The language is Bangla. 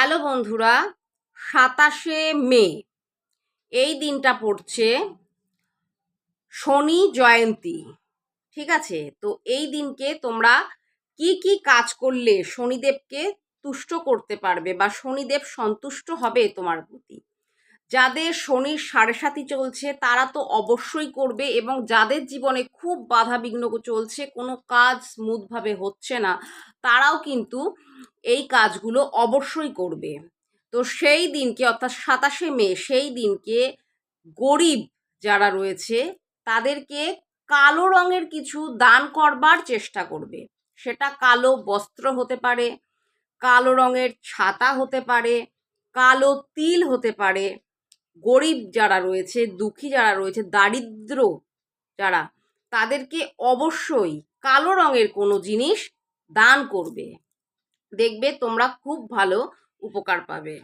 হ্যালো বন্ধুরা, 27শে মে এই দিনটা পড়ছে শনি জয়ন্তী। ঠিক আছে, তো এই দিনকে তোমরা কি কি কাজ করলে শনিদেবকে তুষ্ট করতে পারবে বা শনিদেব সন্তুষ্ট হবে তোমার প্রতি। যাদের শনির সাড়ে সাতি চলছে তারা তো অবশ্যই করবে, এবং যাদের জীবনে খুব বাধা বিঘ্ন চলছে, কোনো কাজ স্মুথভাবে হচ্ছে না, তারাও কিন্তু এই কাজগুলো অবশ্যই করবে। তো সেই দিনকে অর্থাৎ 27শে মে সেই দিনকে গরিব যারা রয়েছে তাদেরকে কালো রঙের কিছু দান করবার চেষ্টা করবে। সেটা কালো বস্ত্র হতে পারে, কালো রঙের ছাতা হতে পারে, কালো তিল হতে পারে। গরিব যারা রয়েছে, দুঃখী যারা রয়েছে, দারিদ্র যারা, তাদেরকে অবশ্যই কালো রঙের কোনো জিনিস দান করবে। দেখবে তোমরা খুব ভালো উপকার পাবে।